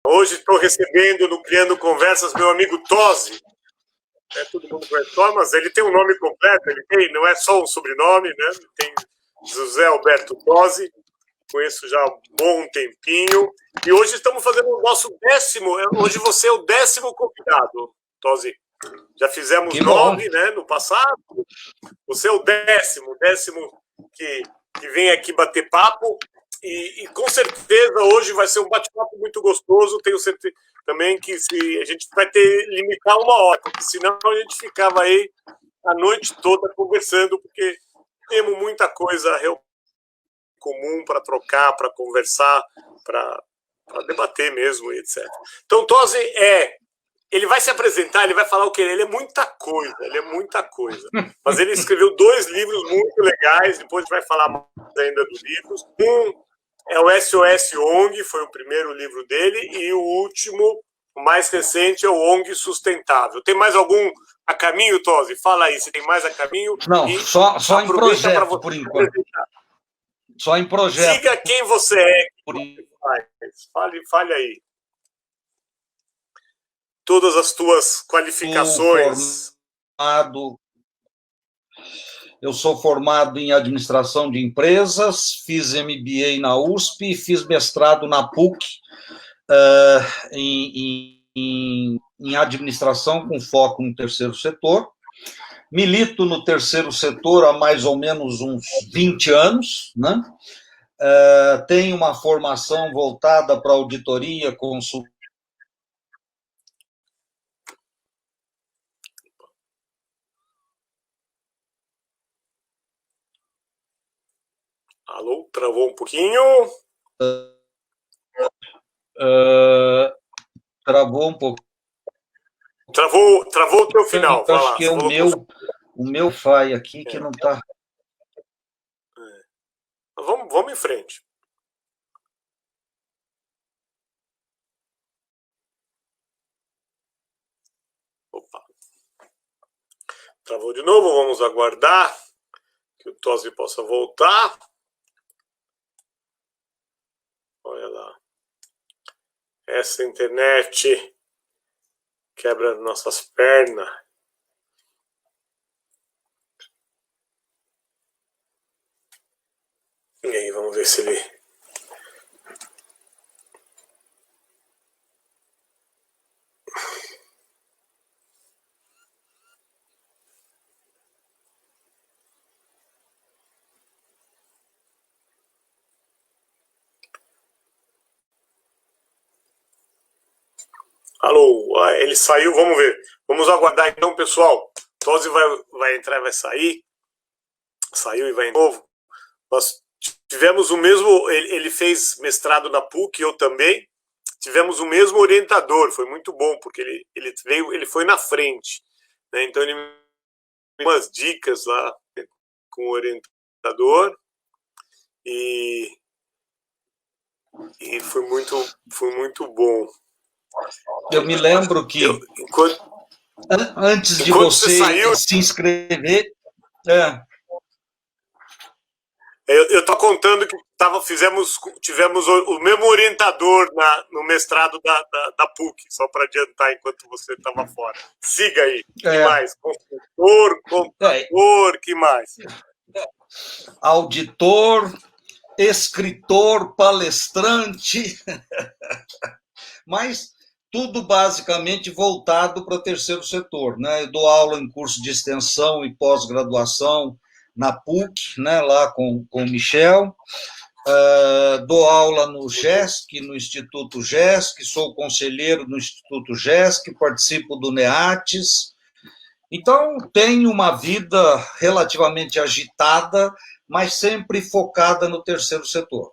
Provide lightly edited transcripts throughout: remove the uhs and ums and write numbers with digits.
Hoje estou recebendo no Criando Conversas meu amigo Tosi. Todo mundo conhece Tosi, mas ele tem um nome completo, ele tem, não é só um sobrenome, né? Ele tem José Alberto Tosi, conheço já há um bom tempinho. E hoje estamos fazendo o nosso 10º, hoje você é o 10º convidado, Tosi. Já fizemos 9, né, no passado. Você é o 10º que vem aqui bater papo. E com certeza hoje vai ser um bate-papo muito gostoso. Tenho certeza também que a gente vai ter limitar 1 hora, porque senão a gente ficava aí a noite toda conversando, porque temos muita coisa comum para trocar, para conversar, para debater mesmo, etc. Então, Tosi ele vai se apresentar, ele vai falar o quê? Ele é muita coisa. Mas ele escreveu 2 livros muito legais, depois a gente vai falar mais ainda dos livros. Um é o SOS ONG, foi o primeiro livro dele, e o último, o mais recente, é o ONG Sustentável. Tem mais algum a caminho, Tosi? Fala aí, se tem mais a caminho. Não, só em projeto, por enquanto. Só em projeto. Diga quem você é. Fale aí. Todas as tuas qualificações. Eu sou formado em administração de empresas, fiz MBA na USP, fiz mestrado na PUC em administração com foco no terceiro setor. Milito no terceiro setor há mais ou menos uns 20 anos, né? Tenho uma formação voltada para auditoria, consultoria. Alô, travou um pouquinho. Travou um pouco. Travou o teu final. Eu acho que é o meu Wi-Fi aqui que não está. Vamos em frente. Opa. Travou de novo, vamos aguardar que o Tosi possa voltar. Olha lá. Essa internet quebra nossas pernas. E aí, vamos ver se ele... Alô, ele saiu, vamos ver. Vamos aguardar então, pessoal. Tosi vai entrar e vai sair. Saiu e vai de novo. Nós tivemos o mesmo... Ele fez mestrado na PUC, eu também. Tivemos o mesmo orientador, foi muito bom, porque ele foi na frente, né? Então ele me deu umas dicas lá com o orientador e foi muito bom. Eu me lembro que antes de você se inscrever... Eu estou contando que tivemos o mesmo orientador no mestrado da PUC, só para adiantar enquanto você estava fora. Siga aí. Que mais? Consultor, contador, que mais? Auditor, escritor, palestrante, mas tudo basicamente voltado para o terceiro setor, né? Eu dou aula em curso de extensão e pós-graduação na PUC, né, lá com o Michel, dou aula no GESC, no Instituto GESC, sou conselheiro no Instituto GESC, participo do NEATES, então tenho uma vida relativamente agitada, mas sempre focada no terceiro setor.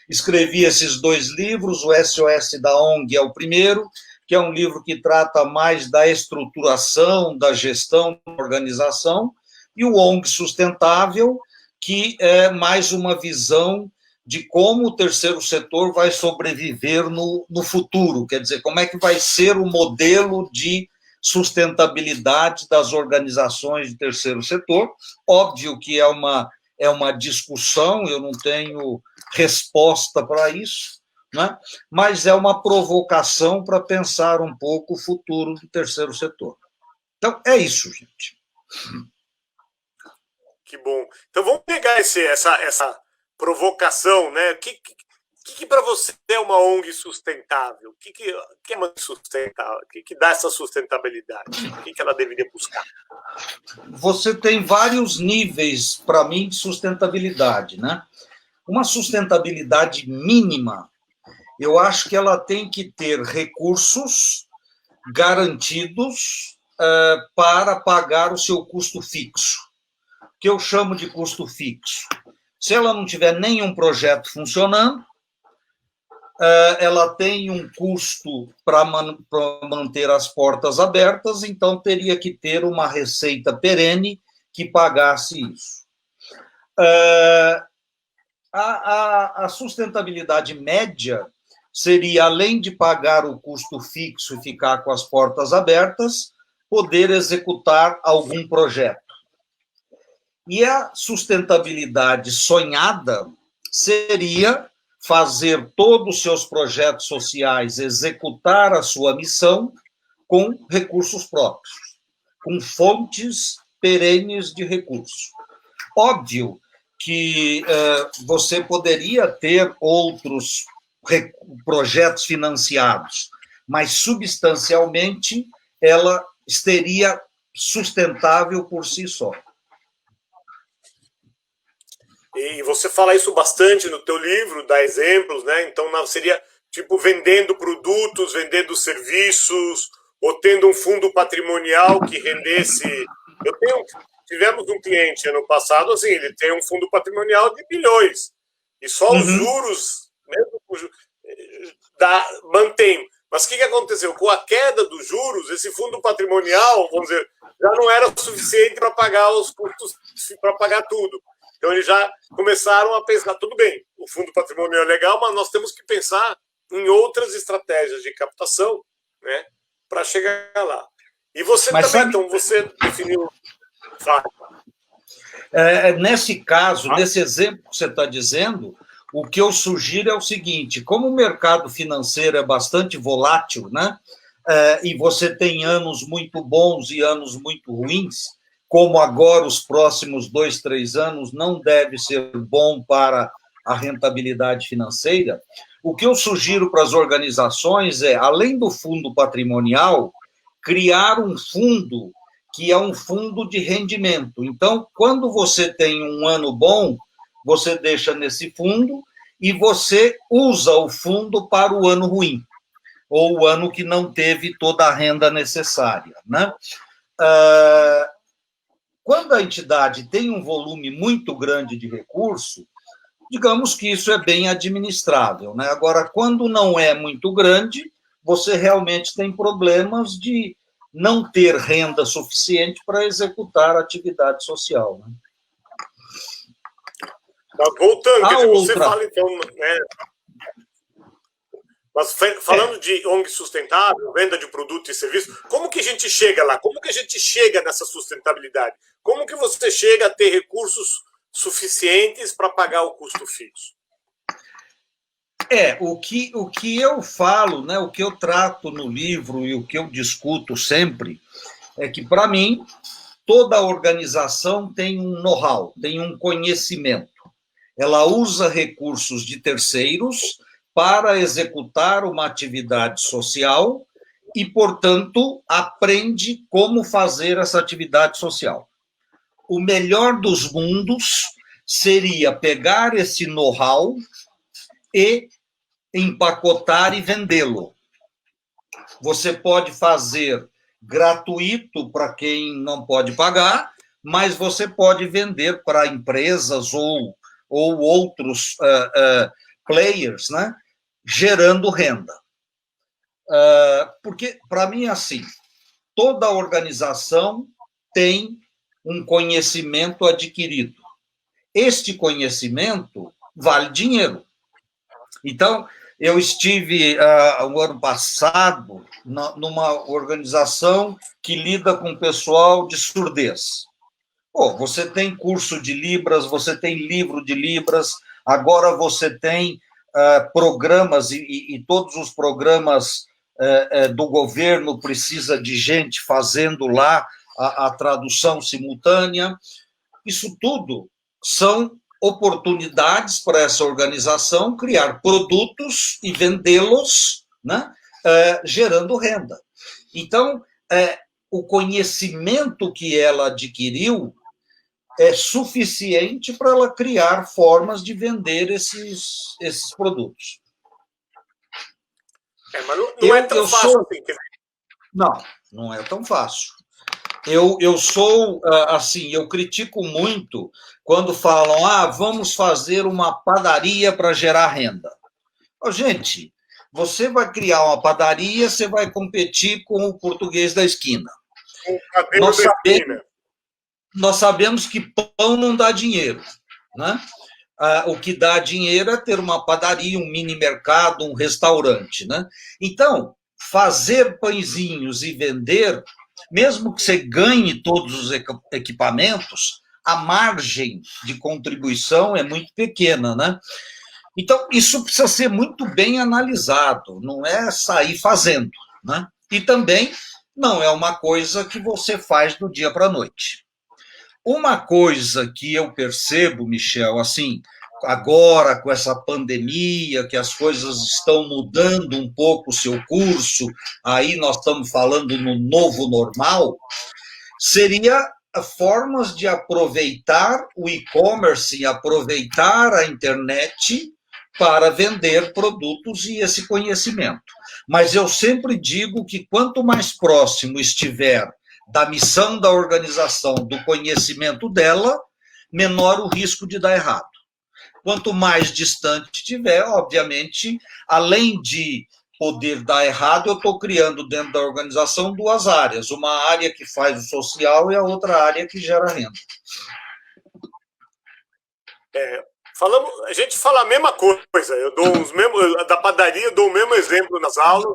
Escrevi esses 2 livros, o SOS da ONG é o primeiro, que é um livro que trata mais da estruturação, da gestão, da organização, e o ONG Sustentável, que é mais uma visão de como o terceiro setor vai sobreviver no futuro, quer dizer, como é que vai ser o modelo de sustentabilidade das organizações de terceiro setor. Óbvio que é uma discussão, eu não tenho resposta para isso, né? Mas é uma provocação para pensar um pouco o futuro do terceiro setor. Então, é isso, gente. Que bom. Então vamos pegar essa provocação, né? O que para você é uma ONG sustentável? O que é uma ONG sustentável? O que dá essa sustentabilidade? O que ela deveria buscar? Você tem vários níveis, para mim, de sustentabilidade, né? Uma sustentabilidade mínima, eu acho que ela tem que ter recursos garantidos para pagar o seu custo fixo, que eu chamo de custo fixo. Se ela não tiver nenhum projeto funcionando, ela tem um custo para manter as portas abertas, então teria que ter uma receita perene que pagasse isso. A sustentabilidade média seria, além de pagar o custo fixo e ficar com as portas abertas, poder executar algum projeto. E a sustentabilidade sonhada seria fazer todos os seus projetos sociais, executar a sua missão com recursos próprios, com fontes perenes de recursos. Óbvio que você poderia ter outros projetos financiados, mas substancialmente ela seria sustentável por si só. E você fala isso bastante no teu livro, dá exemplos, né? Então seria tipo vendendo produtos, vendendo serviços, ou tendo um fundo patrimonial que rendesse. Tivemos um cliente ano passado, assim, ele tem um fundo patrimonial de bilhões e só os juros mesmo mantém. Mas o que aconteceu? Com a queda dos juros, esse fundo patrimonial, vamos dizer, já não era suficiente para pagar os custos, para pagar tudo. Então, eles já começaram a pensar, tudo bem, o fundo patrimonial é legal, mas nós temos que pensar em outras estratégias de captação, né, para chegar lá. E você mas também, então, você definiu... Nesse caso, nesse exemplo que você está dizendo, o que eu sugiro é o seguinte, como o mercado financeiro é bastante volátil, né, e você tem anos muito bons e anos muito ruins, como agora os próximos 2, 3 anos não deve ser bom para a rentabilidade financeira, o que eu sugiro para as organizações é, além do fundo patrimonial, criar um fundo que é um fundo de rendimento. Então, quando você tem um ano bom, você deixa nesse fundo e você usa o fundo para o ano ruim, ou o ano que não teve toda a renda necessária, né? Quando a entidade tem um volume muito grande de recurso, digamos que isso é bem administrável, né? Agora, quando não é muito grande, você realmente tem problemas de não ter renda suficiente para executar a atividade social, né? Mas voltando, você fala, então, né? Mas falando de ONG sustentável, venda de produto e serviço, como que a gente chega lá? Como que a gente chega nessa sustentabilidade? Como que você chega a ter recursos suficientes para pagar o custo fixo? O que eu falo, né, o que eu trato no livro e o que eu discuto sempre é que, para mim, toda organização tem um know-how, tem um conhecimento. Ela usa recursos de terceiros para executar uma atividade social e, portanto, aprende como fazer essa atividade social. O melhor dos mundos seria pegar esse know-how e empacotar e vendê-lo. Você pode fazer gratuito para quem não pode pagar, mas você pode vender para empresas ou outros players, né, gerando renda. Porque, para mim, assim, toda organização tem um conhecimento adquirido. Este conhecimento vale dinheiro. Então, eu estive, o ano passado, numa organização que lida com pessoal de surdez. Você tem curso de Libras, você tem livro de Libras, agora você tem programas e todos os programas do governo precisa de gente fazendo lá a tradução simultânea. Isso tudo são oportunidades para essa organização criar produtos e vendê-los, né, gerando renda. Então, o conhecimento que ela adquiriu é suficiente para ela criar formas de vender esses produtos. Mas não é tão fácil assim. Não é tão fácil. Eu sou, assim, eu critico muito quando falam, vamos fazer uma padaria para gerar renda. Gente, você vai criar uma padaria, você vai competir com o português da esquina. Nós sabemos que pão não dá dinheiro, né? O que dá dinheiro é ter uma padaria, um mini mercado, um restaurante, né? Então, fazer pãezinhos e vender, mesmo que você ganhe todos os equipamentos, a margem de contribuição é muito pequena, né? Então, isso precisa ser muito bem analisado, não é sair fazendo, né? E também não é uma coisa que você faz do dia para a noite. Uma coisa que eu percebo, Michel, assim, agora com essa pandemia, que as coisas estão mudando um pouco o seu curso, aí nós estamos falando no novo normal, seria formas de aproveitar o e-commerce, aproveitar a internet para vender produtos e esse conhecimento. Mas eu sempre digo que quanto mais próximo estiver da missão da organização, do conhecimento dela, menor o risco de dar errado. Quanto mais distante tiver, obviamente, além de poder dar errado, eu estou criando dentro da organização duas áreas, uma área que faz o social e a outra área que gera renda. A gente fala a mesma coisa, eu dou da padaria, eu dou o mesmo exemplo nas aulas,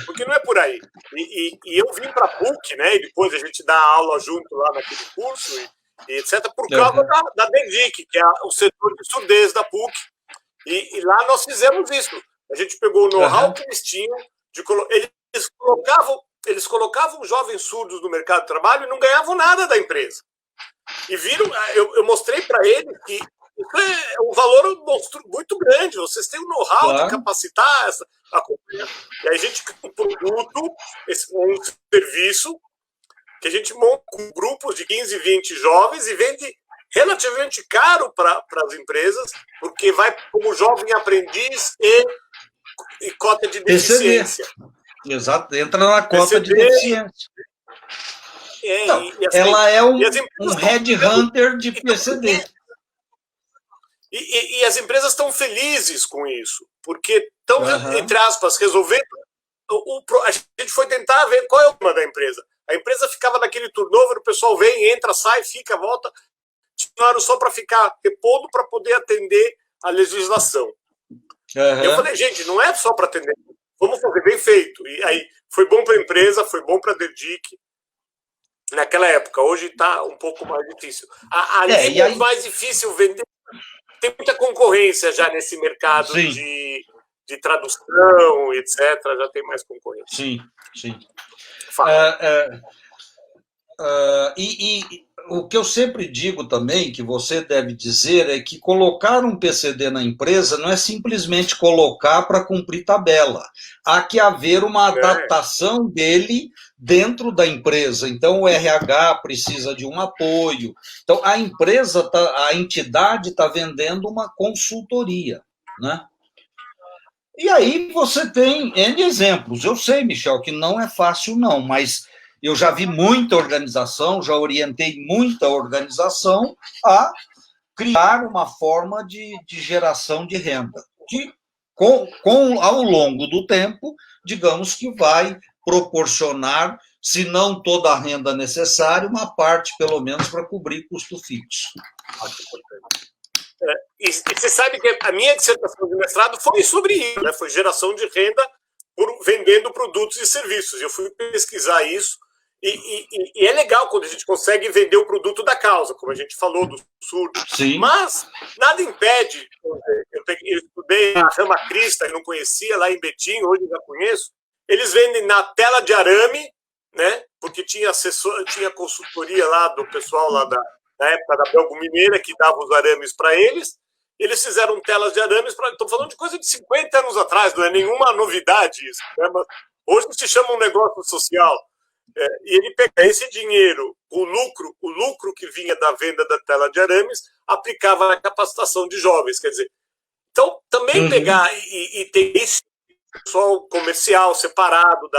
porque não é por aí. E eu vim para a PUC, né, e depois a gente dá aula junto lá naquele curso, e etc., por causa da DEDIC, que é o setor de surdez da PUC, e lá nós fizemos isso. A gente pegou o know-how que eles tinham, eles colocavam jovens surdos no mercado de trabalho e não ganhavam nada da empresa. E viram, eu mostrei para eles que isso é um valor muito grande. Vocês têm o know-how de capacitar a companhia. E aí a gente cria um produto, um serviço, que a gente monta com grupos de 15, 20 jovens e vende relativamente caro para as empresas, porque vai como jovem aprendiz e cota de deficiência. PCD. Exato, entra na cota de deficiência. Então, ela é um headhunter de PCD. E as empresas estão felizes com isso, porque estão, entre aspas, resolvendo. A gente foi tentar ver qual é o problema da empresa. A empresa ficava naquele turnover, o pessoal vem, entra, sai, fica, volta. Tiraram só para ficar repondo para poder atender a legislação. Eu falei, gente, não é só para atender, vamos fazer bem feito. E aí foi bom para a empresa, foi bom para a DEDIC naquela época. Hoje está um pouco mais difícil. Ali é mais difícil vender. Tem muita concorrência já nesse mercado de tradução, etc. Já tem mais concorrência. Sim. E o que eu sempre digo também, que você deve dizer, é que colocar um PCD na empresa não é simplesmente colocar para cumprir tabela. Há que haver uma adaptação dele dentro da empresa. Então, o RH precisa de um apoio. Então, a empresa, a entidade está vendendo uma consultoria, né? E aí você tem N exemplos. Eu sei, Michel, que não é fácil, não, mas eu já vi muita organização, já orientei muita organização a criar uma forma de geração de renda, que, ao longo do tempo, digamos que vai proporcionar, se não toda a renda necessária, uma parte, pelo menos, para cobrir custo fixo. E você sabe que a minha dissertação de mestrado foi sobre isso, né? Foi geração de renda vendendo produtos e serviços. Eu fui pesquisar isso E é legal quando a gente consegue vender o produto da causa, como a gente falou do surdo. Sim. Mas nada impede. Eu estudei a Rama Crista, eu não conhecia, lá em Betim, hoje eu já conheço. Eles vendem na tela de arame, né? Porque tinha consultoria lá do pessoal lá da época da Belgo Mineira que dava os arames para eles. Eles fizeram telas de arames. Estou falando de coisa de 50 anos atrás, não é nenhuma novidade isso. Né? Mas hoje se chama um negócio social. E ele pega esse dinheiro, o lucro que vinha da venda da tela de arames, aplicava na capacitação de jovens. Quer dizer, então também pegar e ter esse pessoal comercial separado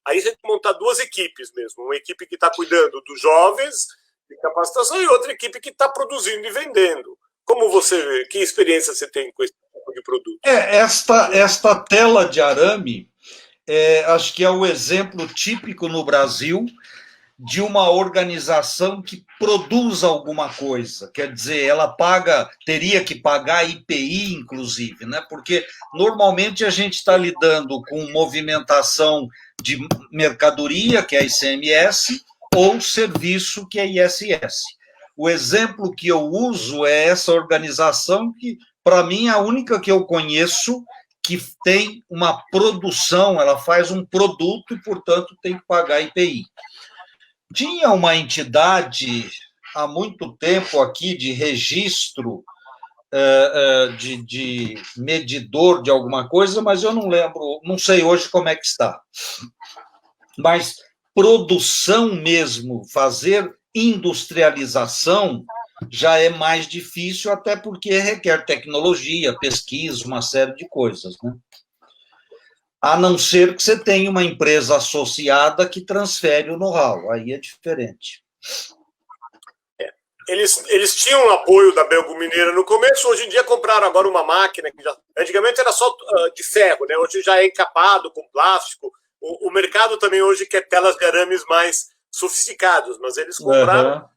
aí a gente montar duas equipes mesmo, uma equipe que está cuidando dos jovens de capacitação e outra equipe que está produzindo e vendendo. Como você vê? Que experiência você tem com esse tipo de produto? Esta tela de arame, acho que é o exemplo típico no Brasil de uma organização que produz alguma coisa. Quer dizer, ela teria que pagar IPI, inclusive, né? Porque normalmente a gente está lidando com movimentação de mercadoria, que é ICMS, ou serviço, que é ISS. O exemplo que eu uso é essa organização que, para mim, é a única que eu conheço que tem uma produção, ela faz um produto e, portanto, tem que pagar IPI. Tinha uma entidade há muito tempo aqui de registro de medidor de alguma coisa, mas eu não lembro, não sei hoje como é que está. Mas produção mesmo, fazer industrialização já é mais difícil, até porque requer tecnologia, pesquisa, uma série de coisas, né? A não ser que você tenha uma empresa associada que transfere o know-how, aí é diferente. Eles tinham apoio da Belgo Mineira no começo, hoje em dia compraram agora uma máquina que antigamente era só de ferro, né? Hoje já é encapado com plástico. O mercado também hoje quer telas de arames mais sofisticados, mas eles compraram.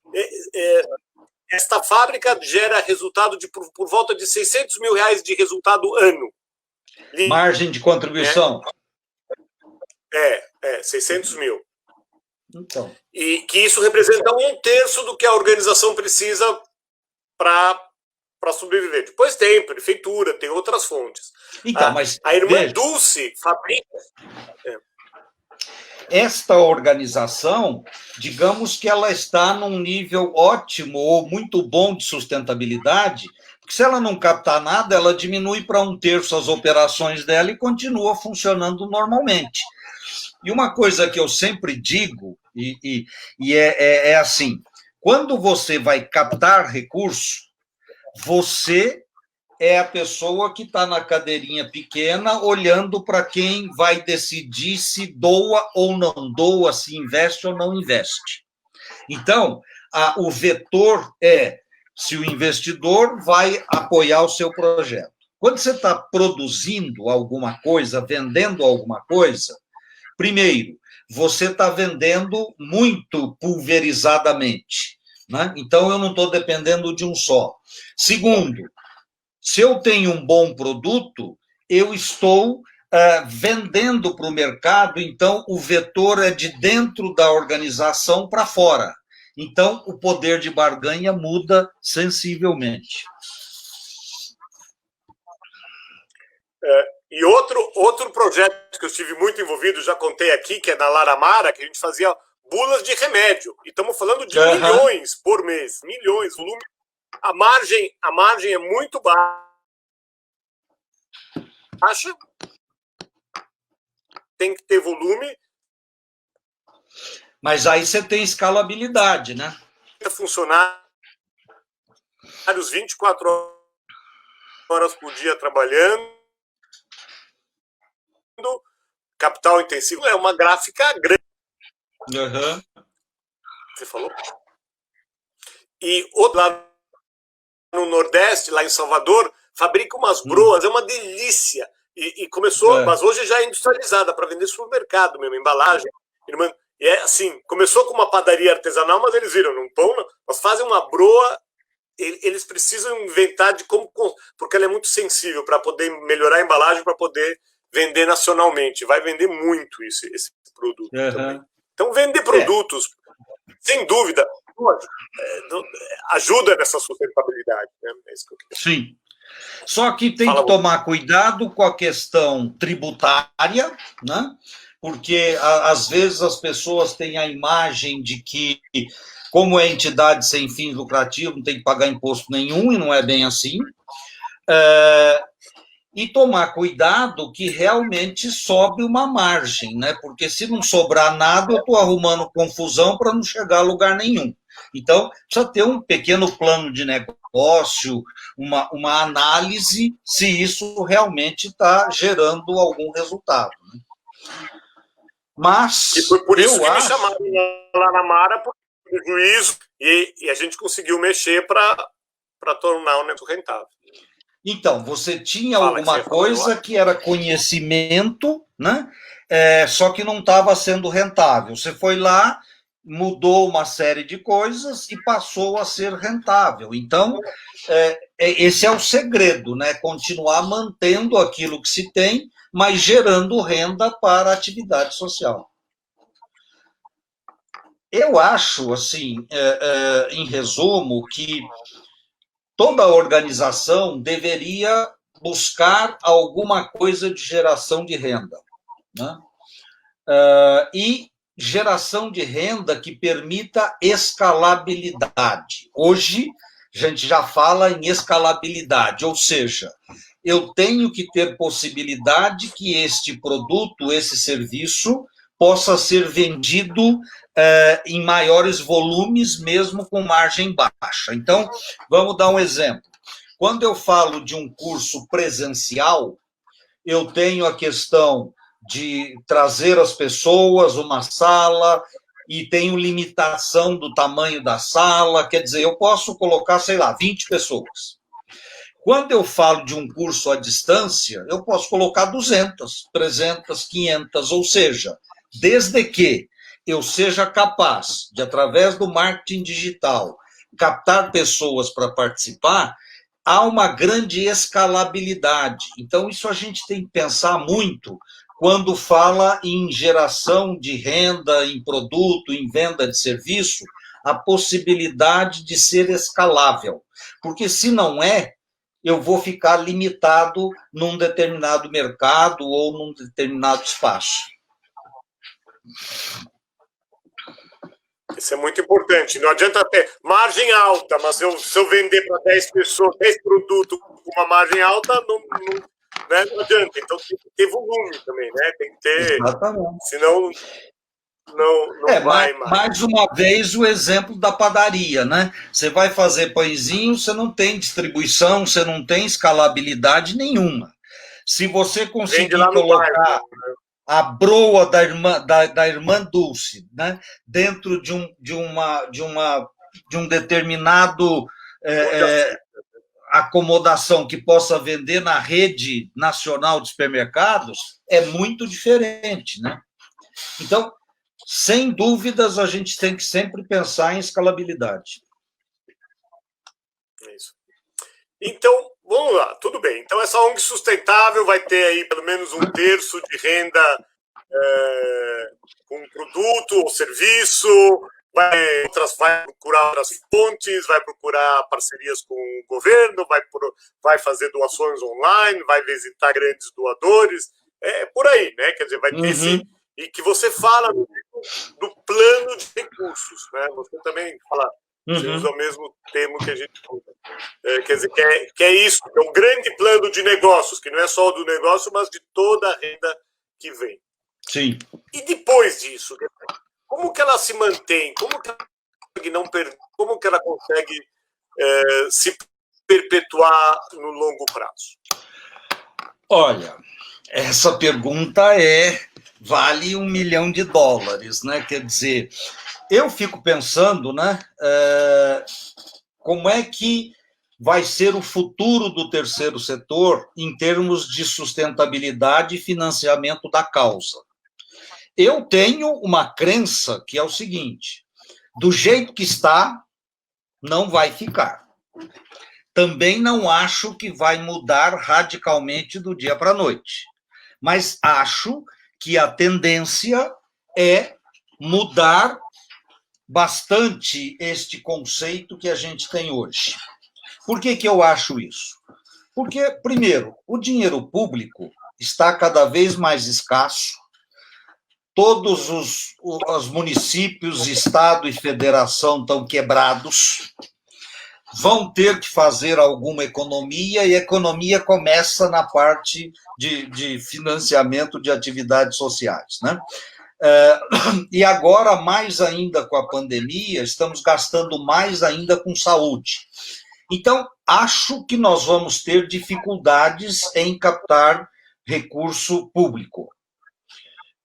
Esta fábrica gera resultado por volta de R$600 mil de resultado ano. Margem de contribuição? 600 mil. Então. E que isso representa 1/3 do que a organização precisa para sobreviver. Depois tem prefeitura, tem outras fontes. Então, mas a irmã Dulce fabrica. Esta organização, digamos que ela está num nível ótimo ou muito bom de sustentabilidade, porque se ela não captar nada, ela diminui para 1/3 as operações dela e continua funcionando normalmente. E uma coisa que eu sempre digo, é assim, quando você vai captar recurso, você é a pessoa que está na cadeirinha pequena olhando para quem vai decidir se doa ou não doa, se investe ou não investe. Então, o vetor é se o investidor vai apoiar o seu projeto. Quando você está produzindo alguma coisa, vendendo alguma coisa, primeiro, você está vendendo muito pulverizadamente, né? Então, eu não estou dependendo de um só. Segundo, se eu tenho um bom produto, eu estou vendendo para o mercado, então o vetor é de dentro da organização para fora. Então, o poder de barganha muda sensivelmente. E outro projeto que eu estive muito envolvido, já contei aqui, que é na Laramara, que a gente fazia bulas de remédio. E estamos falando de milhões por mês. Milhões, volume. A margem é muito baixa. Tem que ter volume. Mas aí você tem escalabilidade, né? Funcionários 24 horas por dia trabalhando. Capital intensivo é uma gráfica grande. Você falou? E outro lá no Nordeste, lá em Salvador, fabrica umas broas, é uma delícia. E começou, mas hoje já é industrializada para vender supermercado mesmo, embalagem. E é assim, começou com uma padaria artesanal, mas eles viram, não pão, mas fazem uma broa. Eles precisam inventar de como, porque ela é muito sensível para poder melhorar a embalagem, para poder vender nacionalmente. Vai vender muito esse produto também. Então, vender produtos, sem dúvida, ajuda nessa sustentabilidade. Né? É isso que eu queria. Sim. Só que tem que tomar cuidado com a questão tributária, né? Porque às vezes as pessoas têm a imagem de que, como é entidade sem fins lucrativos, não tem que pagar imposto nenhum, e não é bem assim. E tomar cuidado que realmente sobe uma margem, né? Porque se não sobrar nada, eu estou arrumando confusão para não chegar a lugar nenhum. Então, precisa ter um pequeno plano de negócio, uma análise se isso realmente está gerando algum resultado. Né? Mas e foi por isso que me chamaram lá na Mara por prejuízo e a gente conseguiu mexer para tornar o negócio rentável. Então, você tinha alguma coisa que era conhecimento, né? Só que não estava sendo rentável. Você foi lá, mudou uma série de coisas e passou a ser rentável. Então, esse é o segredo, né? Continuar mantendo aquilo que se tem, mas gerando renda para a atividade social. Eu acho, assim, em resumo, que toda organização deveria buscar alguma coisa de geração de renda, né? E geração de renda que permita escalabilidade. Hoje, a gente já fala em escalabilidade, ou seja, eu tenho que ter possibilidade que este produto, esse serviço, possa ser vendido em maiores volumes, mesmo com margem baixa. Então, vamos dar um exemplo. Quando eu falo de um curso presencial, eu tenho a questão de trazer as pessoas, uma sala, e tenho limitação do tamanho da sala, quer dizer, eu posso colocar, sei lá, 20 pessoas. Quando eu falo de um curso à distância, eu posso colocar 200, 300, 500, ou seja, desde que eu seja capaz de, através do marketing digital, captar pessoas para participar, há uma grande escalabilidade. Então, isso a gente tem que pensar muito quando fala em geração de renda, em produto, em venda de serviço, a possibilidade de ser escalável. Porque se não é, eu vou ficar limitado num determinado mercado ou num determinado espaço. Isso é muito importante. Não adianta ter margem alta, mas se eu vender para 10 pessoas, 10 produtos com uma margem alta, né, não adianta. Então tem que ter volume também, né? Tem que ter. Exatamente. Senão não vai mais. Mais uma vez o exemplo da padaria, né? Você vai fazer pãezinho, você não tem distribuição, você não tem escalabilidade nenhuma. Se você conseguir colocar bairro, né? A broa da irmã Dulce, né? Dentro de um determinado acomodação que possa vender na rede nacional de supermercados, é muito diferente, né? Então, sem dúvidas, a gente tem que sempre pensar em escalabilidade. É isso. Então, vamos lá, tudo bem. Então, essa ONG sustentável vai ter aí pelo menos 1/3 de renda com produto ou serviço, vai procurar outras fontes, vai procurar parcerias com o governo, vai fazer doações online, vai visitar grandes doadores, por aí, né? Quer dizer, vai ter esse... E que você fala do plano de recursos, né? Você também fala... Você usa o mesmo termo que a gente usa. Quer dizer, que é isso, é um grande plano de negócios, que não é só do negócio, mas de toda a renda que vem. Sim. E depois disso, como que ela se mantém? Como que ela consegue se perpetuar no longo prazo? Olha, essa pergunta vale $1 milhão, né? Quer dizer, eu fico pensando, né, como é que vai ser o futuro do terceiro setor em termos de sustentabilidade e financiamento da causa. Eu tenho uma crença que é o seguinte: do jeito que está, não vai ficar. Também não acho que vai mudar radicalmente do dia para a noite, mas acho que a tendência é mudar bastante este conceito que a gente tem hoje. Por que eu acho isso? Porque, primeiro, o dinheiro público está cada vez mais escasso, todos os municípios, estado e federação estão quebrados, vão ter que fazer alguma economia, e a economia começa na parte de financiamento de atividades sociais, né? E agora, mais ainda com a pandemia, estamos gastando mais ainda com saúde. Então, acho que nós vamos ter dificuldades em captar recurso público.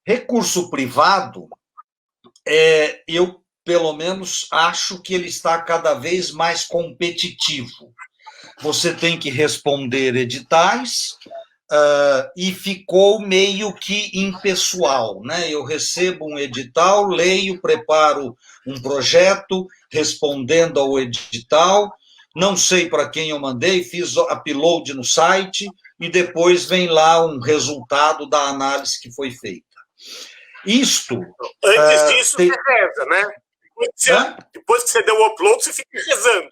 Recurso privado, eu, pelo menos, acho que ele está cada vez mais competitivo. Você tem que responder editais, e ficou meio que impessoal, né? Eu recebo um edital, leio, preparo um projeto, respondendo ao edital, não sei para quem eu mandei, fiz upload no site, e depois vem lá um resultado da análise que foi feita. Isto... Antes disso, você reza, né? Depois que você deu o upload, você fica rezando.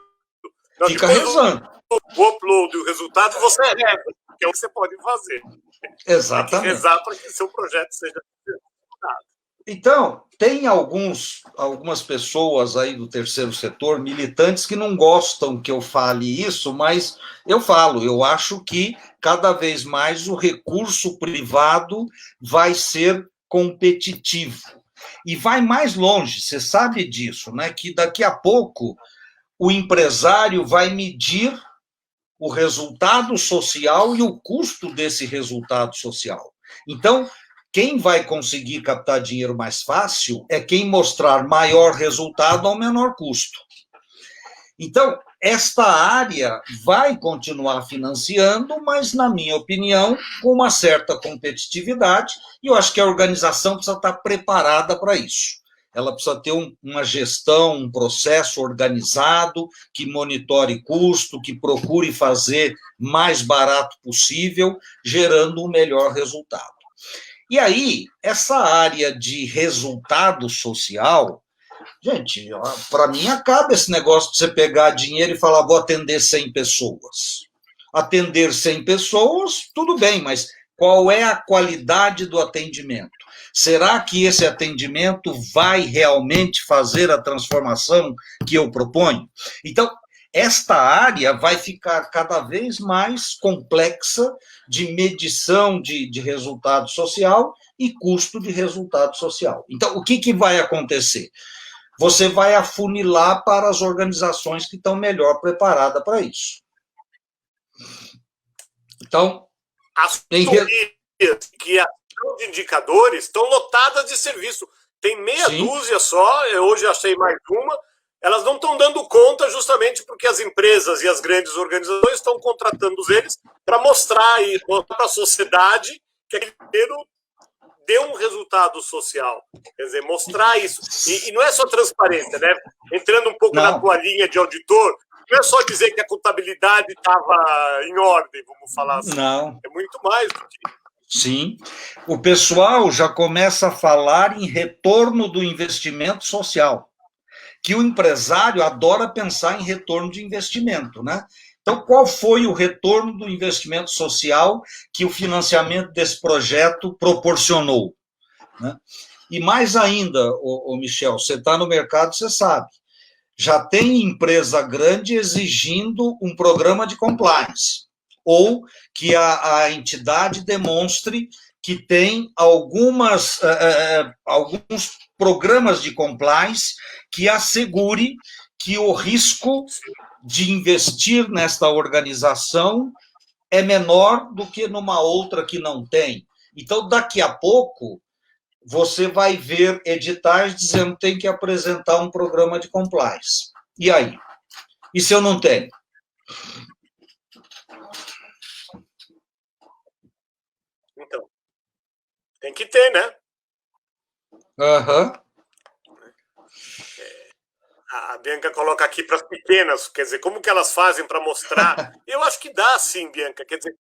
Fica rezando. O upload e o resultado, você reza, que é o que você pode fazer. Exatamente. Tem que rezar para que seu projeto seja executado. Então, tem algumas pessoas aí do terceiro setor, militantes, que não gostam que eu fale isso, mas eu falo, eu acho que cada vez mais o recurso privado vai ser competitivo. E vai mais longe, você sabe disso, né? Que daqui a pouco o empresário vai medir o resultado social e o custo desse resultado social. Então, quem vai conseguir captar dinheiro mais fácil é quem mostrar maior resultado ao menor custo. Então, esta área vai continuar financiando, mas, na minha opinião, com uma certa competitividade, e eu acho que a organização precisa estar preparada para isso. Ela precisa ter uma gestão, um processo organizado, que monitore custo, que procure fazer mais barato possível, gerando o melhor resultado. E aí, essa área de resultado social, gente, para mim acaba esse negócio de você pegar dinheiro e falar, vou atender 100 pessoas. Atender 100 pessoas, tudo bem, mas qual é a qualidade do atendimento? Será que esse atendimento vai realmente fazer a transformação que eu proponho? Então, esta área vai ficar cada vez mais complexa de medição de resultado social e custo de resultado social. Então, o que vai acontecer? Você vai afunilar para as organizações que estão melhor preparadas para isso. Então, as que a de indicadores estão lotadas de serviço. Tem meia dúzia só, hoje achei mais uma. Elas não estão dando conta justamente porque as empresas e as grandes organizações estão contratando eles para mostrar para a sociedade que aquele dinheiro deu um resultado social. Quer dizer, mostrar isso. E não é só transparência, né? Entrando um pouco na tua linha de auditor, não é só dizer que a contabilidade estava em ordem, vamos falar assim. Não. É muito mais do que... Sim. O pessoal já começa a falar em retorno do investimento social, que o empresário adora pensar em retorno de investimento, né? Então, qual foi o retorno do investimento social que o financiamento desse projeto proporcionou? Né? E mais ainda, Michel, você está no mercado, você sabe, já tem empresa grande exigindo um programa de compliance, ou que a entidade demonstre que tem alguns programas de compliance que assegure que o risco de investir nesta organização é menor do que numa outra que não tem. Então, daqui a pouco, você vai ver editais dizendo que tem que apresentar um programa de compliance. E aí? E se eu não tenho? Então, tem que ter, né? Aham. A Bianca coloca aqui para as pequenas, quer dizer, como que elas fazem para mostrar? Eu acho que dá sim, Bianca, quer dizer,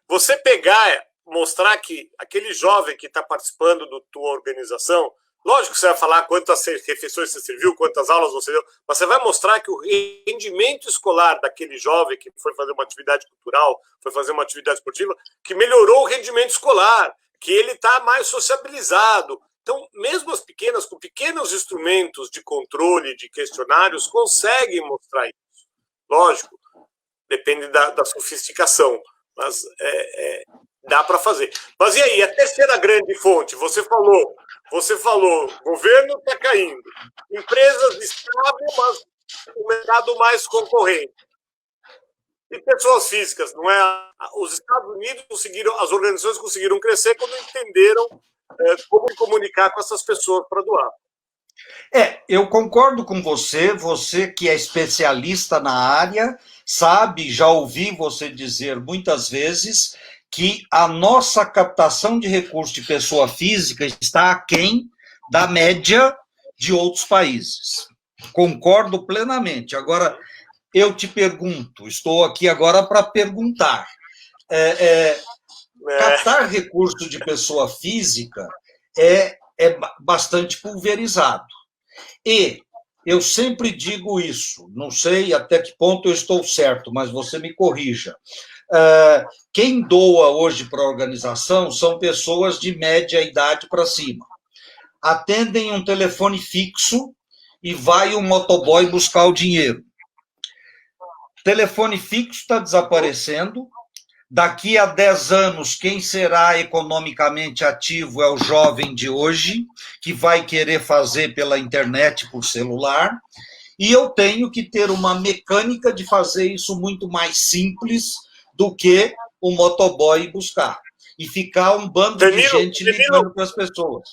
você pegar, mostrar que aquele jovem que está participando da tua organização Lógico que você vai falar quantas refeições você serviu, quantas aulas você deu, mas você vai mostrar que o rendimento escolar daquele jovem que foi fazer uma atividade cultural, foi fazer uma atividade esportiva, que melhorou o rendimento escolar, que ele está mais sociabilizado. Então, mesmo as pequenas, com pequenos instrumentos de controle, de questionários, conseguem mostrar isso. Lógico, depende da sofisticação, mas dá para fazer. Mas e aí, a terceira grande fonte, você falou, governo está caindo, empresas estáveis, mas o mercado mais concorrente. E pessoas físicas, não é? Os Estados Unidos conseguiram, as organizações conseguiram crescer quando entenderam como comunicar com essas pessoas para doar. Eu concordo com você que é especialista na área, sabe, já ouvi você dizer muitas vezes que a nossa captação de recursos de pessoa física está aquém da média de outros países. Concordo plenamente. Agora, eu te pergunto, estou aqui agora para perguntar. Captar recurso de pessoa física é bastante pulverizado. E eu sempre digo isso, não sei até que ponto eu estou certo, mas você me corrija. Quem doa hoje para a organização são pessoas de média idade para cima. Atendem um telefone fixo e vai um motoboy buscar o dinheiro. Telefone fixo está desaparecendo. Daqui a 10 anos, quem será economicamente ativo é o jovem de hoje, que vai querer fazer pela internet, por celular, e eu tenho que ter uma mecânica de fazer isso muito mais simples do que o motoboy buscar. E ficar um bando de gente ligando para as pessoas.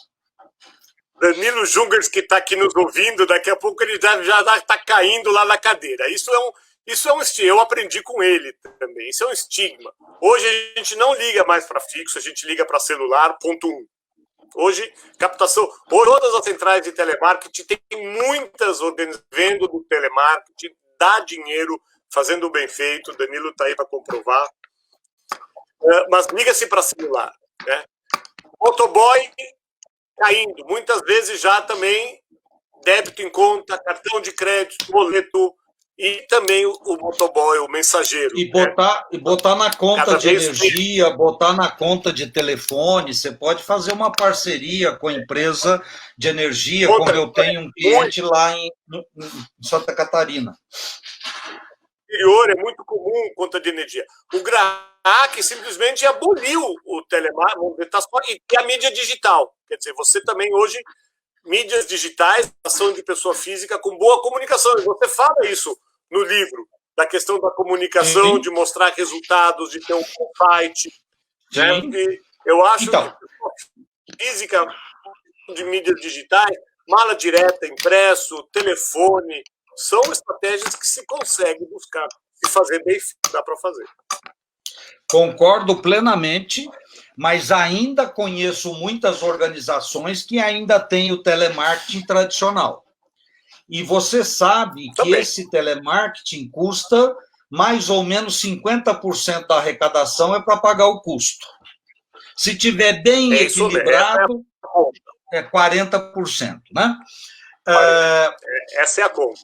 Danilo Jungers, que está aqui nos ouvindo, daqui a pouco ele já está caindo lá na cadeira. Isso é um estigma. Eu aprendi com ele também. Isso é um estigma. Hoje a gente não liga mais para fixo, a gente liga para celular, ponto 1. Hoje, captação. Todas as centrais de telemarketing tem muitas organizações vendo do telemarketing, dá dinheiro, fazendo bem feito. O Danilo está aí para comprovar. Mas liga-se para celular. Né? Motoboy caindo. Muitas vezes já também débito em conta, cartão de crédito, boleto. E também o motoboy, o mensageiro. E botar na conta de energia, botar na conta de telefone. Você pode fazer uma parceria com a empresa de energia, como eu tenho um cliente lá em Santa Catarina. Interior é muito comum conta de energia. O GRAAC simplesmente aboliu o telemarketing e a mídia digital. Quer dizer, você também hoje... mídias digitais, ação de pessoa física com boa comunicação. Você fala isso no livro, da questão da comunicação, de mostrar resultados, de ter um site. Né? E eu acho que pessoa física de mídias digitais, mala direta, impresso, telefone, são estratégias que se consegue buscar e fazer bem feito, dá para fazer. Concordo plenamente, mas ainda conheço muitas organizações que ainda têm o telemarketing tradicional. E você sabe que esse telemarketing custa mais ou menos 50% da arrecadação é para pagar o custo. Se tiver bem equilibrado, é 40%, né? Essa é a conta.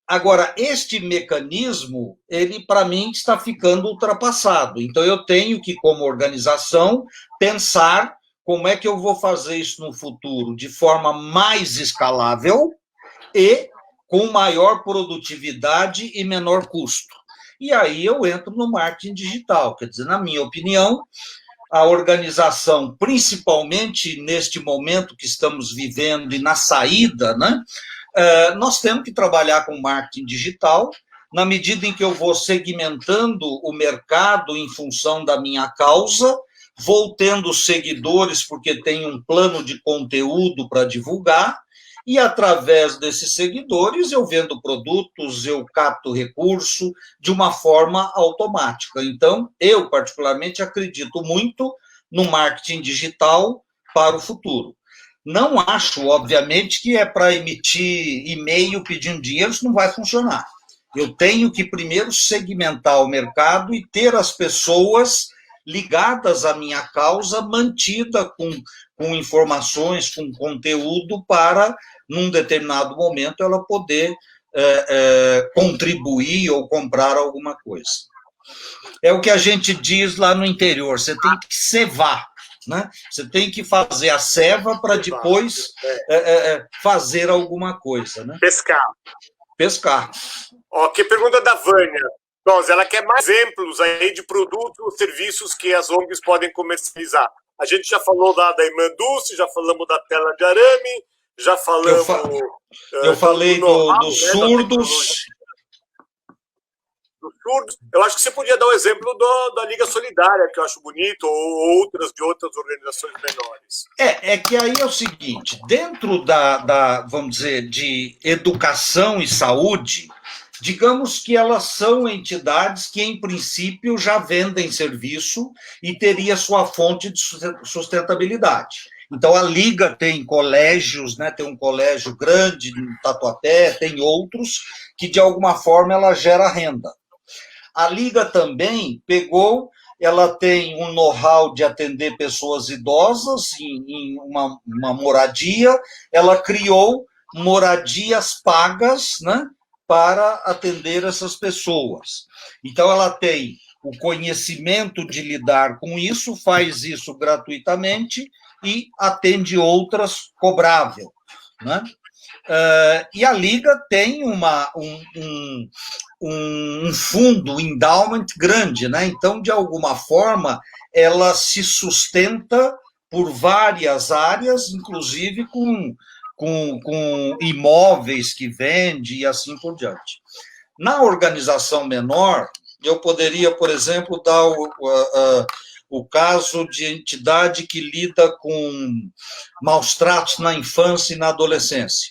Agora, este mecanismo, ele, para mim, está ficando ultrapassado. Então, eu tenho que, como organização, pensar como é que eu vou fazer isso no futuro de forma mais escalável e com maior produtividade e menor custo. E aí eu entro no marketing digital. Quer dizer, na minha opinião, a organização, principalmente neste momento que estamos vivendo e na saída, né? Nós temos que trabalhar com marketing digital, na medida em que eu vou segmentando o mercado em função da minha causa, vou tendo seguidores porque tenho um plano de conteúdo para divulgar, e através desses seguidores eu vendo produtos, eu capto recurso de uma forma automática. Então, eu particularmente acredito muito no marketing digital para o futuro. Não acho, obviamente, que é para emitir e-mail pedindo dinheiro, isso não vai funcionar. Eu tenho que primeiro segmentar o mercado e ter as pessoas ligadas à minha causa, mantida com informações, com conteúdo, para, num determinado momento, ela poder contribuir ou comprar alguma coisa. É o que a gente diz lá no interior, você tem que cevar, né? Você tem que fazer a ceva para depois fazer alguma coisa. Né? Pescar. Ó, que pergunta da Vânia. Nossa, ela quer mais exemplos aí de produtos ou serviços que as ONGs podem comercializar. A gente já falou da Irmã Dulce, já falamos da tela de arame, já falamos... Eu falei dos surdos. Eu acho que você podia dar o exemplo da Liga Solidária, que eu acho bonito, ou outras de outras organizações menores. É que aí é o seguinte, dentro vamos dizer, de educação e saúde, digamos que elas são entidades que, em princípio, já vendem serviço e teria sua fonte de sustentabilidade. Então, a Liga tem colégios, né, tem um colégio grande no Tatuapé, tem outros que, de alguma forma, ela gera renda. A Liga também ela tem um know-how de atender pessoas idosas em uma moradia, ela criou moradias pagas, né, para atender essas pessoas. Então, ela tem o conhecimento de lidar com isso, faz isso gratuitamente e atende outras cobrável, né? E a Liga tem um fundo, endowment grande, né? Então, de alguma forma, ela se sustenta por várias áreas, inclusive com imóveis que vende e assim por diante. Na organização menor, eu poderia, por exemplo, dar o caso de entidade que lida com maus tratos na infância e na adolescência.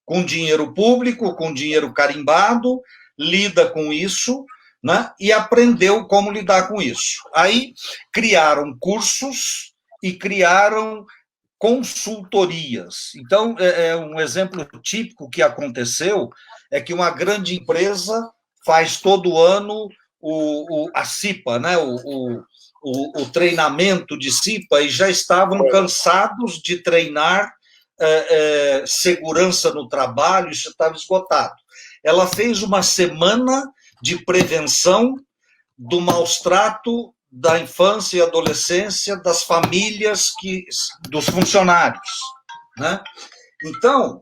Com dinheiro público, com dinheiro carimbado, lida com isso, né, e aprendeu como lidar com isso. Aí criaram cursos e criaram consultorias. Então, um exemplo típico que aconteceu é que uma grande empresa faz todo ano a CIPA, né, o treinamento de CIPA, e já estavam cansados de treinar segurança no trabalho, isso estava esgotado. Ela fez uma semana de prevenção do maus-trato da infância e adolescência, das famílias, dos funcionários. Né? Então,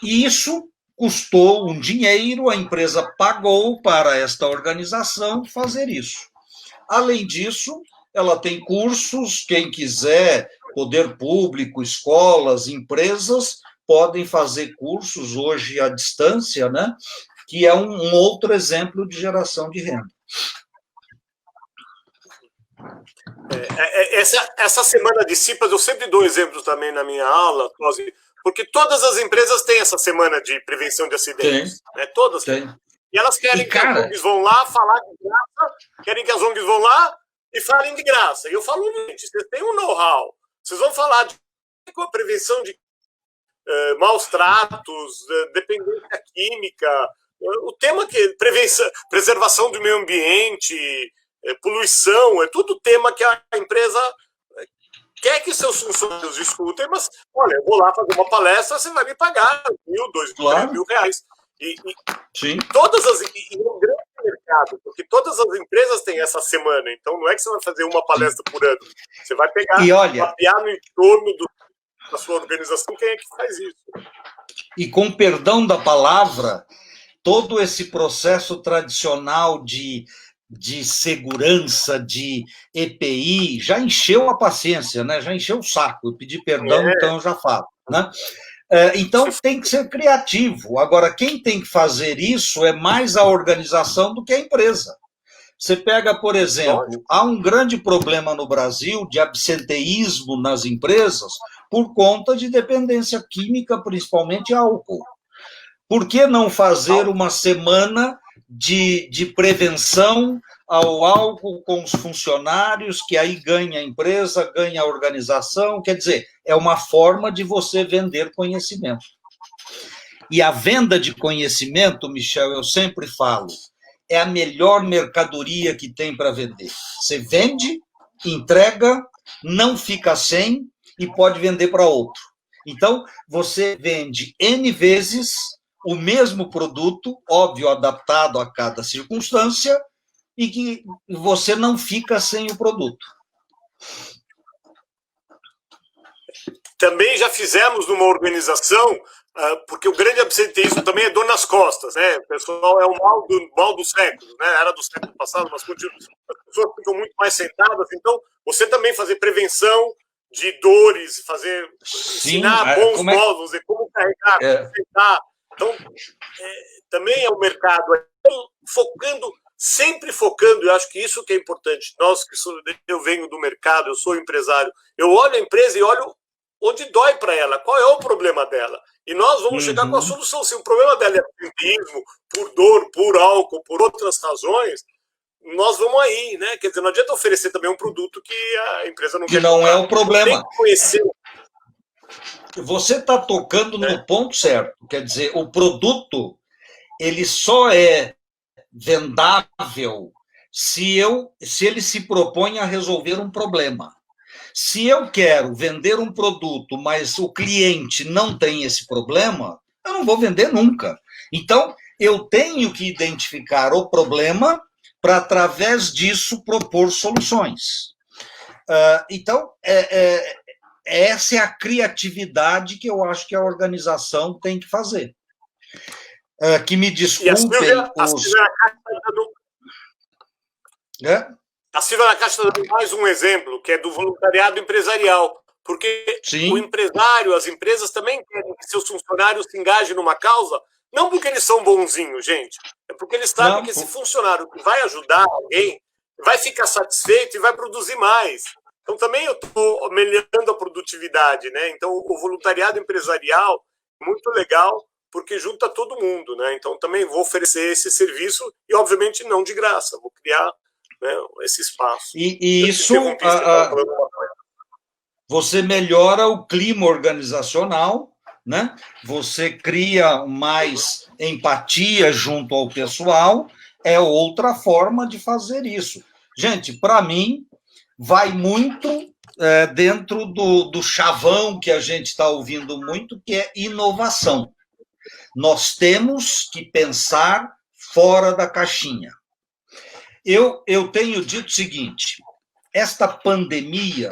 isso custou um dinheiro, a empresa pagou para esta organização fazer isso. Além disso, ela tem cursos, quem quiser, poder público, escolas, empresas, podem fazer cursos hoje à distância, né? Que é um outro exemplo de geração de renda. Essa semana de CIPAs, eu sempre dou exemplos também na minha aula, porque todas as empresas têm essa semana de prevenção de acidentes. Né? Todas. Tem. E elas querem que as ONGs vão lá falar de graça, querem que as ONGs vão lá e falem de graça. E eu falo, gente, vocês têm um know-how, vocês vão falar de prevenção de maus tratos, dependência química, o tema que preservação do meio ambiente, poluição, é tudo tema que a empresa quer que seus funcionários escutem, mas, olha, eu vou lá fazer uma palestra, você vai me pagar 1.000, 2.000, R$1.000. Sim. E um grande mercado, porque todas as empresas têm essa semana, então não é que você vai fazer uma palestra por ano, você vai pegar, mapear no entorno da sua organização quem é que faz isso. E com perdão da palavra, todo esse processo tradicional de segurança, de EPI, já encheu a paciência, né? Já encheu o saco. Eu pedi perdão, então eu já falo. Né? Então, tem que ser criativo. Agora, quem tem que fazer isso é mais a organização do que a empresa. Você pega, por exemplo, há um grande problema no Brasil de absenteísmo nas empresas por conta de dependência química, principalmente álcool. Por que não fazer uma semana de prevenção ao álcool com os funcionários, que aí ganha a empresa, ganha a organização? Quer dizer, é uma forma de você vender conhecimento. E a venda de conhecimento, Michel, eu sempre falo, é a melhor mercadoria que tem para vender. Você vende, entrega, não fica sem e pode vender para outro. Então, você vende N vezes o mesmo produto, óbvio, adaptado a cada circunstância, e que você não fica sem o produto. Também já fizemos numa organização, porque o grande absenteísmo também é dor nas costas, né? O pessoal é o mal do século, né? Era do século passado, mas as pessoas ficam muito mais sentadas. Então, você também fazer prevenção de dores, ensinar bons modos de como carregar, como sentar. Então, também é um mercado sempre focando, eu acho que isso que é importante. Eu venho do mercado, eu sou empresário, eu olho a empresa e olho onde dói para ela, qual é o problema dela. E nós vamos chegar com a solução. Se o problema dela é absenteísmo, por dor, por álcool, por outras razões, nós vamos aí, né? Quer dizer, não adianta oferecer também um produto que a empresa não quer. Que não é o problema. Tem que conhecer. Você está tocando no ponto certo. Quer dizer, o produto ele só é vendável se ele se propõe a resolver um problema. Se eu quero vender um produto, mas o cliente não tem esse problema, eu não vou vender nunca. Então, eu tenho que identificar o problema para, através disso, propor soluções. Então, essa é a criatividade que eu acho que a organização tem que fazer. Que me desculpem A Silvia na Caixa está dando mais um exemplo, que é do voluntariado empresarial, porque o empresário, as empresas também querem que seus funcionários se engajem numa causa, não porque eles são bonzinhos, gente, é porque eles sabem que esse funcionário que vai ajudar alguém vai ficar satisfeito e vai produzir mais. Então também eu estou melhorando a produtividade, né? Então o voluntariado empresarial é muito legal, porque junta todo mundo, né? Então também vou oferecer esse serviço e, obviamente, não de graça, vou criar, né, esse espaço. E isso, você melhora o clima organizacional, né? Você cria mais empatia junto ao pessoal, é outra forma de fazer isso. Gente, para mim, vai muito dentro do chavão que a gente está ouvindo muito, que é inovação. Nós temos que pensar fora da caixinha. Eu tenho dito o seguinte: esta pandemia,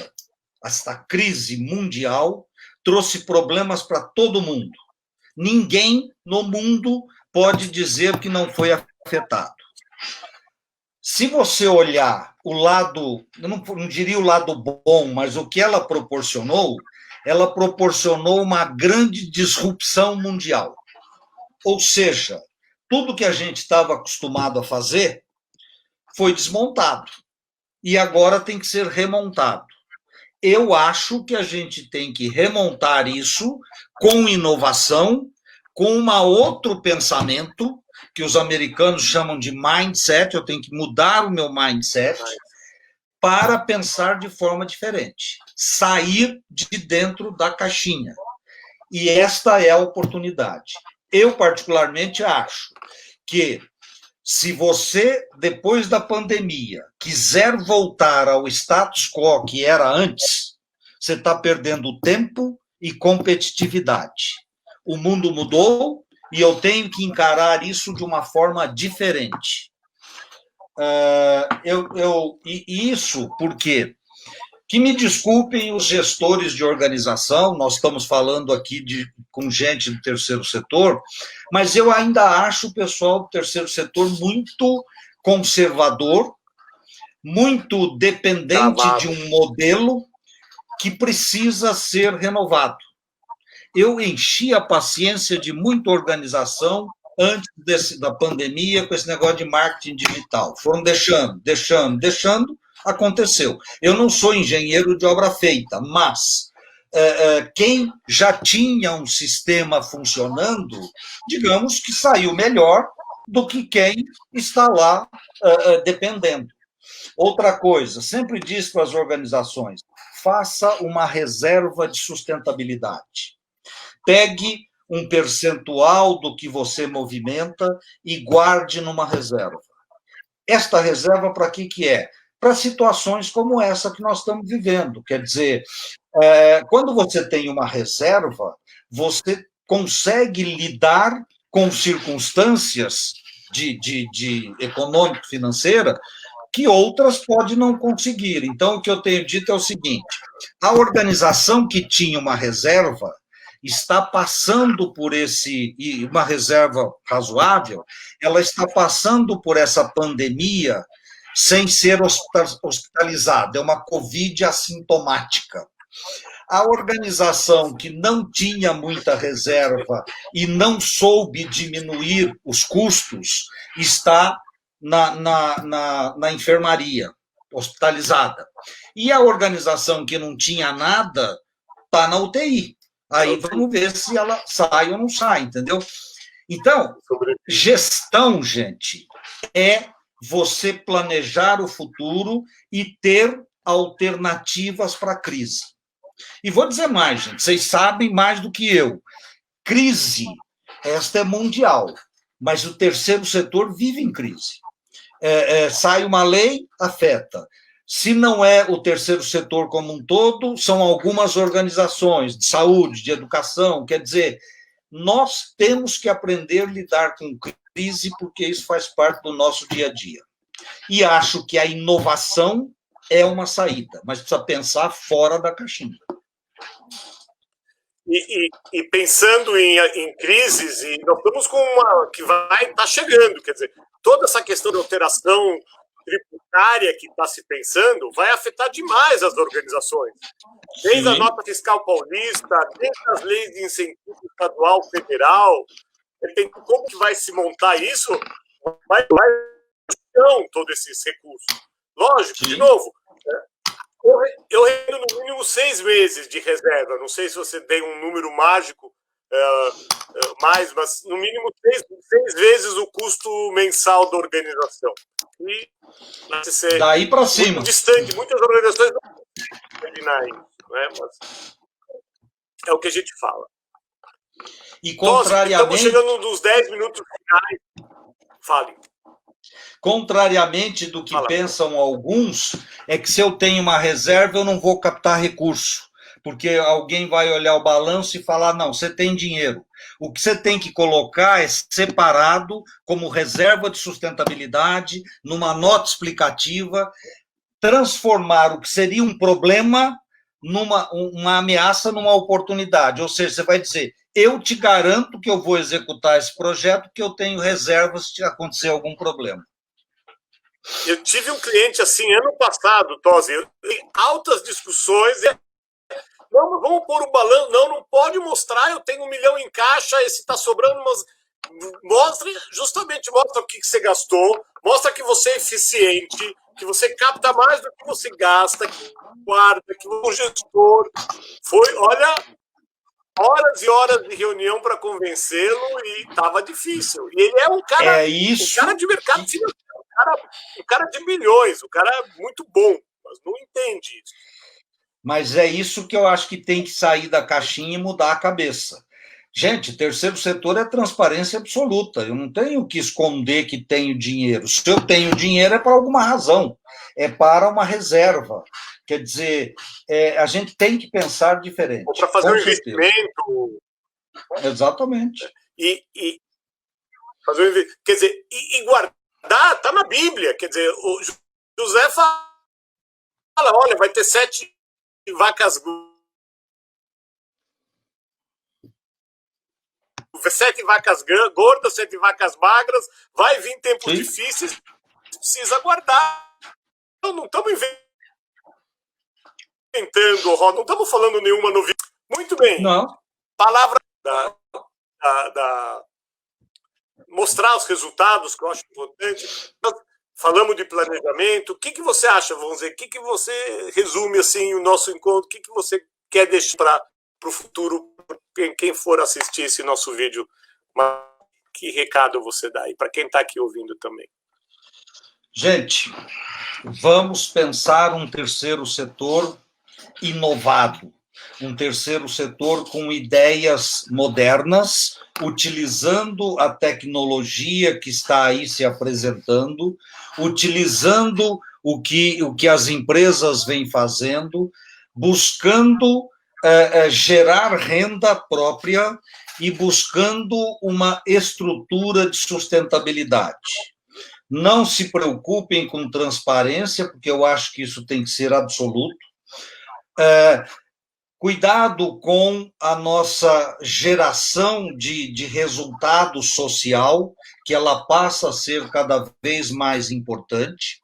esta crise mundial, trouxe problemas para todo mundo. Ninguém no mundo pode dizer que não foi afetado. Se você olhar o lado, eu não diria o lado bom, mas o que ela proporcionou uma grande disrupção mundial. Ou seja, tudo que a gente estava acostumado a fazer foi desmontado e agora tem que ser remontado. Eu acho que a gente tem que remontar isso com inovação, com outro pensamento, que os americanos chamam de mindset. Eu tenho que mudar o meu mindset para pensar de forma diferente, sair de dentro da caixinha. E esta é a oportunidade. Eu, particularmente, acho que se você, depois da pandemia, quiser voltar ao status quo que era antes, você está perdendo tempo e competitividade. O mundo mudou e eu tenho que encarar isso de uma forma diferente. Isso porque, que me desculpem os gestores de organização, nós estamos falando aqui com gente do terceiro setor, mas eu ainda acho o pessoal do terceiro setor muito conservador, muito dependente de um modelo que precisa ser renovado. Eu enchi a paciência de muita organização antes da pandemia com esse negócio de marketing digital. Foram deixando, aconteceu. Eu não sou engenheiro de obra feita, mas quem já tinha um sistema funcionando, digamos que saiu melhor do que quem está lá dependendo. Outra coisa, sempre diz para as organizações, faça uma reserva de sustentabilidade. Pegue um percentual do que você movimenta e guarde numa reserva. esta reserva para que é? Para situações como essa que nós estamos vivendo. Quer dizer, quando você tem uma reserva, você consegue lidar com circunstâncias de econômico-financeira que outras podem não conseguir. Então, o que eu tenho dito é o seguinte: a organização que tinha uma reserva está passando por uma reserva razoável, ela está passando por essa pandemia sem ser hospitalizada, é uma Covid assintomática. A organização que não tinha muita reserva e não soube diminuir os custos está na enfermaria, hospitalizada. E a organização que não tinha nada está na UTI. Aí vamos ver se ela sai ou não sai, entendeu? Então, gestão, gente, é você planejar o futuro e ter alternativas para a crise. E vou dizer mais, gente, vocês sabem mais do que eu. Crise, esta é mundial, mas o terceiro setor vive em crise. Sai uma lei, afeta. Se não é o terceiro setor como um todo, são algumas organizações de saúde, de educação. Quer dizer, nós temos que aprender a lidar com crise, porque isso faz parte do nosso dia a dia. E acho que a inovação é uma saída, mas precisa pensar fora da caixinha. E pensando em crises, e nós estamos com uma que vai estar chegando, quer dizer, toda essa questão de alteração tributária que está se pensando vai afetar demais as organizações. Desde a nota fiscal paulista, desde as leis de incentivo estadual, federal, como que vai se montar isso, vai todos esses recursos. Lógico, de novo, eu rendo no mínimo 6 meses de reserva. Não sei se você tem um número mágico mais, mas no mínimo 6 vezes o custo mensal da organização. E vai ser daí para cima. Muito distante. Muitas organizações não conseguem imaginar isso, né? Mas é o que a gente fala. E contrariamente... Estamos chegando nos 10 minutos finais. Fale. Contrariamente do que pensam alguns, é que se eu tenho uma reserva, eu não vou captar recurso, porque alguém vai olhar o balanço e falar, não, você tem dinheiro. O que você tem que colocar é separado como reserva de sustentabilidade, numa nota explicativa, transformar o que seria um problema uma ameaça numa oportunidade. Ou seja, você vai dizer, eu te garanto que eu vou executar esse projeto, porque eu tenho reservas se acontecer algum problema. Eu tive um cliente assim ano passado, Tosi, altas discussões. Não, vamos pôr o balanço. Não pode mostrar. Eu tenho 1 milhão em caixa, esse está sobrando, mas mostra o que você gastou, mostra que você é eficiente, que você capta mais do que você gasta, que guarda, que o gestor foi, olha, horas e horas de reunião para convencê-lo e estava difícil. E ele é um cara, um cara de mercado financeiro. O cara de milhões, o cara é muito bom, mas não entende isso. Mas é isso que eu acho que tem que sair da caixinha e mudar a cabeça. Gente, terceiro setor é transparência absoluta. Eu não tenho que esconder que tenho dinheiro. Se eu tenho dinheiro é para alguma razão, é para uma reserva. Quer dizer, a gente tem que pensar diferente. Ou para fazer um investimento. Exatamente. E fazer quer dizer, e guardar. Está na Bíblia, quer dizer, o José fala, olha, vai ter 7 vacas gordas, 7 vacas magras, vai vir tempos difíceis, precisa guardar. Então, não estamos inventando, não estamos falando nenhuma novidade. Muito bem. Não. Palavra mostrar os resultados, que eu acho importante. Falamos de planejamento. O que você acha, vamos dizer? O que você resume assim o nosso encontro? O que você quer deixar para o futuro, quem for assistir esse nosso vídeo? Que recado você dá aí para quem está aqui ouvindo também? Gente, vamos pensar um terceiro setor inovado. um terceiro setor com ideias modernas, utilizando a tecnologia que está aí se apresentando, utilizando o que as empresas vêm fazendo, buscando gerar renda própria e buscando uma estrutura de sustentabilidade. Não se preocupem com transparência, porque eu acho que isso tem que ser absoluto. Cuidado com a nossa geração de resultado social, que ela passa a ser cada vez mais importante.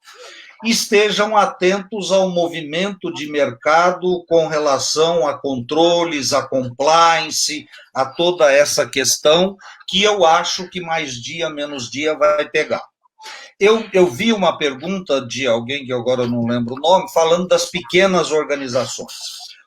Estejam atentos ao movimento de mercado com relação a controles, a compliance, a toda essa questão, que eu acho que mais dia, menos dia vai pegar. Eu vi uma pergunta de alguém, que agora não lembro o nome, falando das pequenas organizações.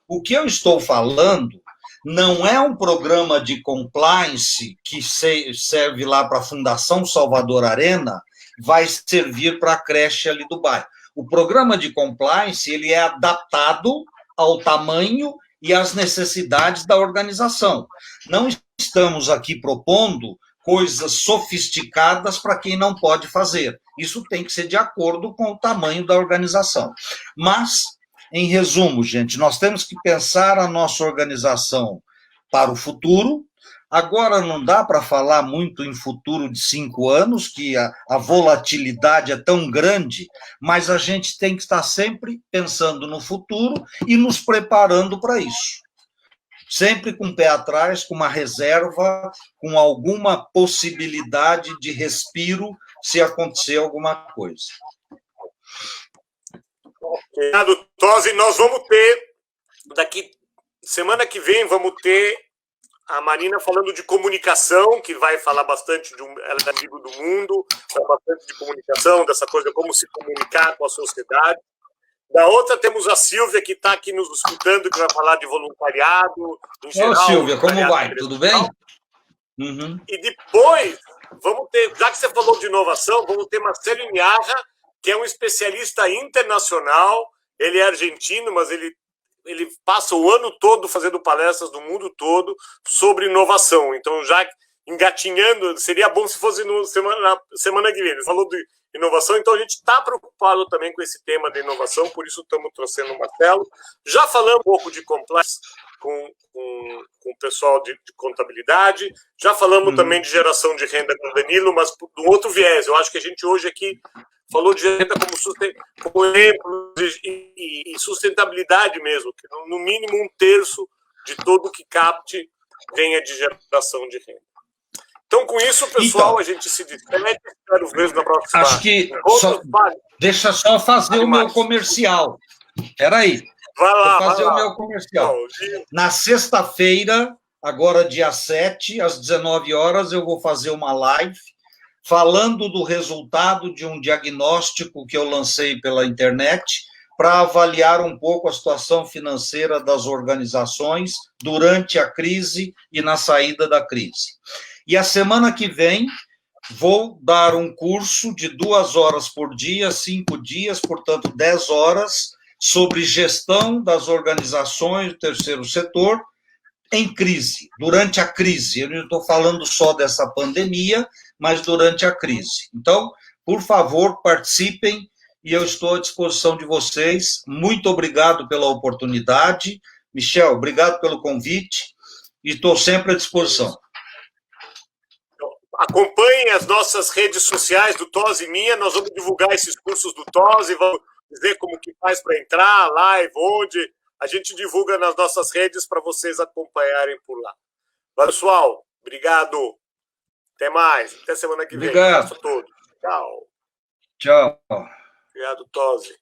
O que eu estou falando não é um programa de compliance que serve lá para a Fundação Salvador Arena, vai servir para a creche ali do bairro. O programa de compliance ele é adaptado ao tamanho e às necessidades da organização. Não estamos aqui propondo coisas sofisticadas para quem não pode fazer. Isso tem que ser de acordo com o tamanho da organização. Mas, em resumo, gente, nós temos que pensar a nossa organização para o futuro. Agora não dá para falar muito em futuro de 5 anos, que a volatilidade é tão grande, mas a gente tem que estar sempre pensando no futuro e nos preparando para isso. Sempre com o pé atrás, com uma reserva, com alguma possibilidade de respiro se acontecer alguma coisa. Obrigado, Tosi. Nós vamos ter, semana que vem, vamos ter a Marina falando de comunicação, que vai falar bastante, ela é amigo do mundo, fala bastante de comunicação, dessa coisa, como se comunicar com a sociedade. Da outra, temos a Silvia, que está aqui nos escutando, que vai falar de voluntariado. Em geral, Silvia, como vai? Tudo bem? Uhum. E depois, vamos ter, já que você falou de inovação, vamos ter Marcelo Iniarra, que é um especialista internacional. Ele é argentino, mas ele passa o ano todo fazendo palestras do mundo todo sobre inovação. Então, já engatinhando, seria bom se fosse semana que vem. Ele falou de inovação, então a gente está preocupado também com esse tema de inovação, por isso estamos trouxendo o Marcelo. Já falamos um pouco de compliance com o pessoal de contabilidade, já falamos também de geração de renda com o Danilo, mas do outro viés. Eu acho que a gente hoje aqui falou de renda como exemplo e sustentabilidade mesmo, que no mínimo 1/3 de todo que capte venha de geração de renda. Então, com isso, pessoal, a gente se despede. Espero ver na próxima. Acho que deixa só fazer o meu comercial. Espera aí. Vai lá. Vou fazer o meu comercial. Na sexta-feira, agora dia 7, às 19 horas, eu vou fazer uma live falando do resultado de um diagnóstico que eu lancei pela internet para avaliar um pouco a situação financeira das organizações durante a crise e na saída da crise. E a semana que vem vou dar um curso de 2 horas por dia, 5 dias, portanto 10 horas, sobre gestão das organizações do terceiro setor em crise, durante a crise. Eu não estou falando só dessa pandemia, mas durante a crise. Então, por favor, participem e eu estou à disposição de vocês. Muito obrigado pela oportunidade. Michel, obrigado pelo convite e estou sempre à disposição. Acompanhem as nossas redes sociais do Tosi e minha, nós vamos divulgar esses cursos do Tosi, vamos dizer como que faz para entrar, live, onde a gente divulga nas nossas redes para vocês acompanharem por lá. Valeu, pessoal. Obrigado. Até mais. Até semana que vem. Obrigado. Abraço a todos. Tchau. Tchau. Obrigado, Tosi.